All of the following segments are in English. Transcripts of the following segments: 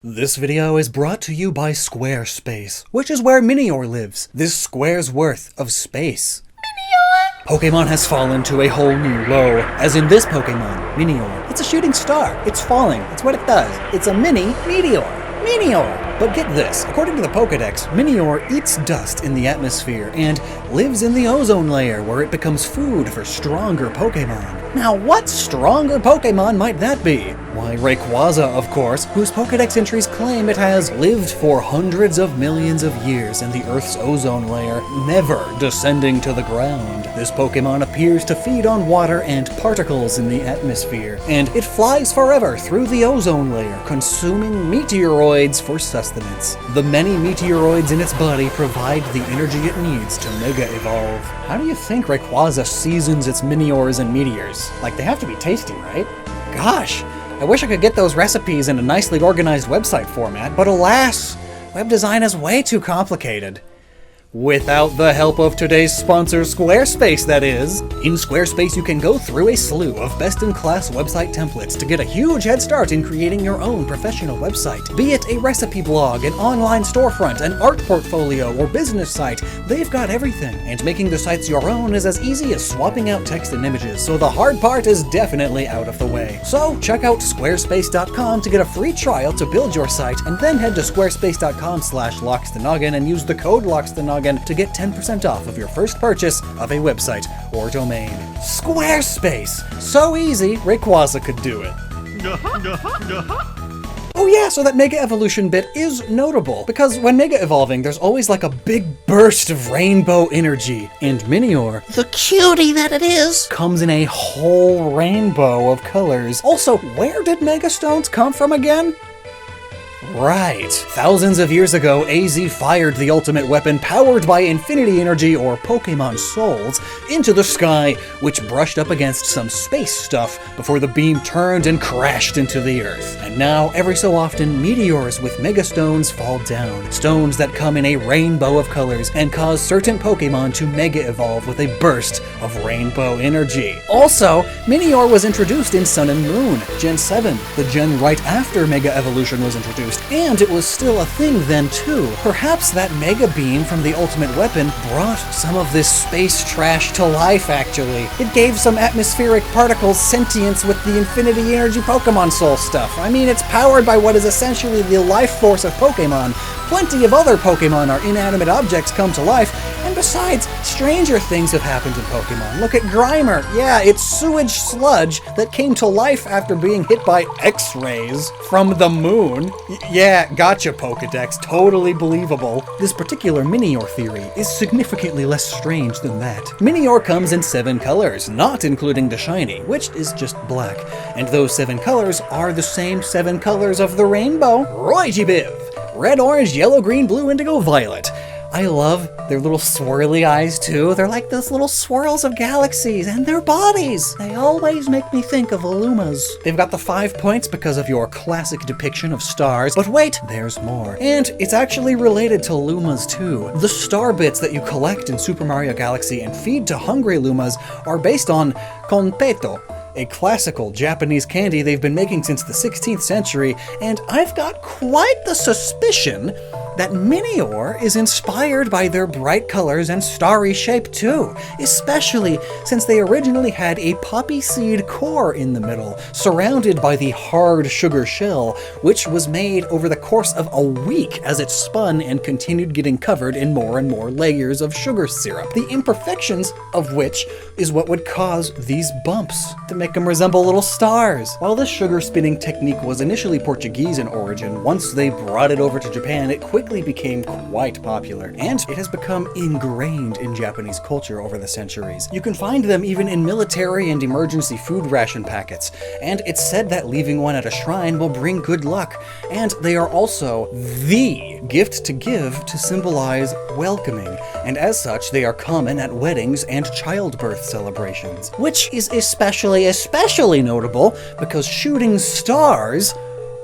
This video is brought to you by Squarespace, which is where Minior lives, this square's worth of space. Minior! Pokemon has fallen to a whole new low, as in this Pokemon, Minior. It's a shooting star. It's falling. It's what it does. It's a mini meteor. Minior! But get this, according to the Pokedex, Minior eats dust in the atmosphere and lives in the ozone layer where it becomes food for stronger Pokemon. Now what stronger Pokemon might that be? Why, Rayquaza, of course, whose Pokedex entries claim it has lived for hundreds of millions of years in the Earth's ozone layer, never descending to the ground. This Pokemon appears to feed on water and particles in the atmosphere, and it flies forever through the ozone layer, consuming meteoroids for sustenance. The many meteoroids in its body provide the energy it needs to Mega Evolve. How do you think Rayquaza seasons its Miniors and Meteors? Like, they have to be tasty, right? Gosh, I wish I could get those recipes in a nicely organized website format, but alas, web design is way too complicated. Without the help of today's sponsor, Squarespace, that is. In Squarespace, you can go through a slew of best-in-class website templates to get a huge head start in creating your own professional website. Be it a recipe blog, an online storefront, an art portfolio, or business site, they've got everything. And making the sites your own is as easy as swapping out text and images, so the hard part is definitely out of the way. So check out squarespace.com to get a free trial to build your site, and then head to squarespace.com/Lockstin and use the code Lockstin to get 10% off of your first purchase of a website or domain. Squarespace! So easy, Rayquaza could do it. Oh yeah, so that Mega Evolution bit is notable, because when Mega Evolving, there's always like a big burst of rainbow energy, and Minior, the cutie that it is, comes in a whole rainbow of colors. Also, where did Mega Stones come from again? Right. Thousands of years ago, AZ fired the ultimate weapon powered by infinity energy, or Pokemon Souls, into the sky, which brushed up against some space stuff before the beam turned and crashed into the Earth. And now, every so often, meteors with Mega Stones fall down. Stones that come in a rainbow of colors and cause certain Pokemon to Mega Evolve with a burst of rainbow energy. Also, Minior was introduced in Sun and Moon, Gen 7, the gen right after Mega Evolution was introduced. And it was still a thing then too. Perhaps that Mega Beam from the ultimate weapon brought some of this space trash to life, actually. It gave some atmospheric particles sentience with the infinity energy Pokemon Soul stuff. I mean, it's powered by what is essentially the life force of Pokemon. Plenty of other Pokemon are inanimate objects come to life, and besides, stranger things have happened in Pokemon. Look at Grimer. Yeah, it's sewage sludge that came to life after being hit by X-rays from the moon. Yeah, gotcha, Pokedex. Totally believable. This particular Minior theory is significantly less strange than that. Minior comes in 7 colors, not including the shiny, which is just black. And those 7 colors are the same 7 colors of the rainbow. Righty Biv! Red, orange, yellow, green, blue, indigo, violet. I love their little swirly eyes too. They're like those little swirls of galaxies, and their bodies. They always make me think of Illumas. They've got the 5 points because of your classic depiction of stars, but wait, there's more. And it's actually related to Lumas too. The star bits that you collect in Super Mario Galaxy and feed to hungry Lumas are based on konpeto, a classical Japanese candy they've been making since the 16th century, and I've got quite the suspicion that Minior is inspired by their bright colors and starry shape too, especially since they originally had a poppy seed core in the middle, surrounded by the hard sugar shell, which was made over the course of a week as it spun and continued getting covered in more and more layers of sugar syrup, the imperfections of which is what would cause these bumps to make them resemble little stars. While this sugar spinning technique was initially Portuguese in origin, once they brought it over to Japan, it quickly became quite popular, and it has become ingrained in Japanese culture over the centuries. You can find them even in military and emergency food ration packets, and it's said that leaving one at a shrine will bring good luck, and they are also the gift to give to symbolize welcoming, and as such they are common at weddings and childbirth celebrations, which is especially notable because shooting stars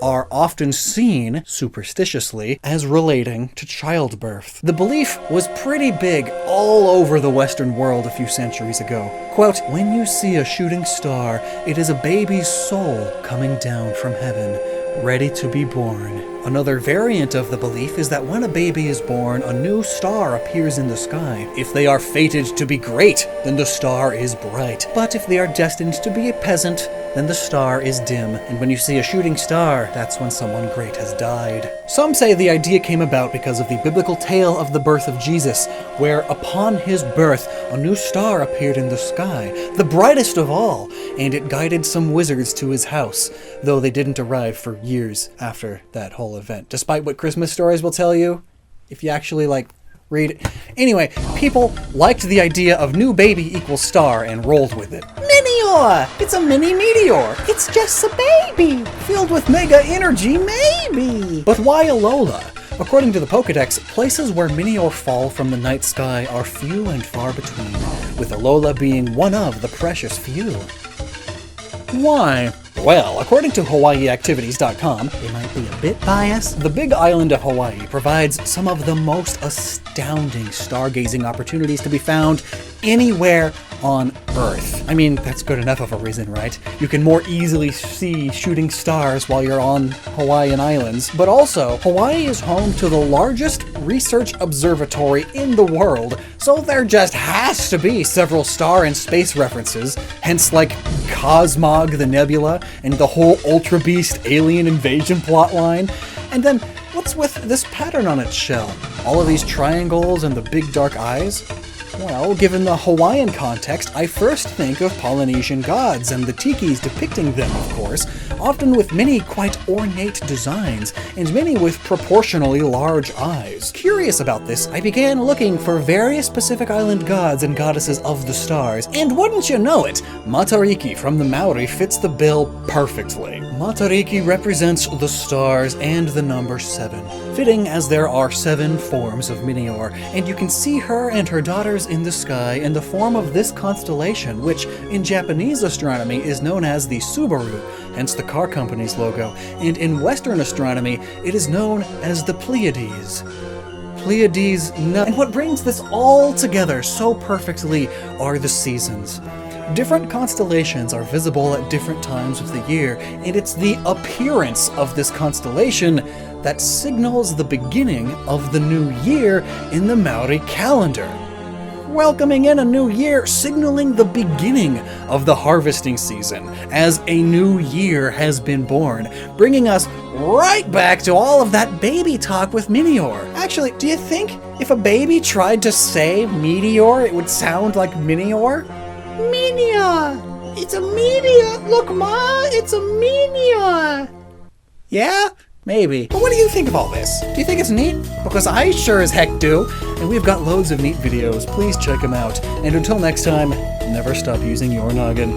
are often seen, superstitiously, as relating to childbirth. The belief was pretty big all over the Western world a few centuries ago. Quote, "When you see a shooting star, it is a baby's soul coming down from heaven, ready to be born." Another variant of the belief is that when a baby is born, a new star appears in the sky. If they are fated to be great, then the star is bright. But if they are destined to be a peasant, then the star is dim. And when you see a shooting star, that's when someone great has died. Some say the idea came about because of the biblical tale of the birth of Jesus, where upon his birth, a new star appeared in the sky, the brightest of all, and it guided some wizards to his house, though they didn't arrive for years after that whole event. Despite what Christmas stories will tell you, if you actually, read it. Anyway, people liked the idea of new baby equals star and rolled with it. Minior! It's a mini meteor! It's just a baby! Filled with mega energy, maybe! But why a Lola? According to the Pokedex, places where Minior fall from the night sky are few and far between, with Alola being one of the precious few. Why? Well, according to HawaiiActivities.com, they might be a bit biased. The Big Island of Hawaii provides some of the most astounding stargazing opportunities to be found anywhere on Earth. I mean, that's good enough of a reason, right? You can more easily see shooting stars while you're on Hawaiian Islands. But also, Hawaii is home to the largest research observatory in the world, so there just has to be several star and space references, hence Cosmog the Nebula and the whole Ultra Beast alien invasion plotline. And then, what's with this pattern on its shell? All of these triangles and the big dark eyes? Well, given the Hawaiian context, I first think of Polynesian gods and the tikis depicting them, of course, often with many quite ornate designs, and many with proportionally large eyes. Curious about this, I began looking for various Pacific Island gods and goddesses of the stars, and wouldn't you know it, Matariki from the Maori fits the bill perfectly. Matariki represents the stars and the number 7, fitting as there are 7 forms of Minior, and you can see her and her daughters in the sky in the form of this constellation, which in Japanese astronomy is known as the Subaru, hence the car company's logo, and in Western astronomy it is known as the Pleiades. And what brings this all together so perfectly are the seasons. Different constellations are visible at different times of the year, and it's the appearance of this constellation that signals the beginning of the new year in the Maori calendar. Welcoming in a new year, signaling the beginning of the harvesting season, as a new year has been born, bringing us right back to all of that baby talk with Minior. Actually, do you think if a baby tried to say meteor, it would sound like Minior? Minior! It's a meteor! Look, Ma, it's a Minior! Yeah? Maybe. But what do you think of all this? Do you think it's neat? Because I sure as heck do. And we've got loads of neat videos. Please check them out. And until next time, never stop using your noggin.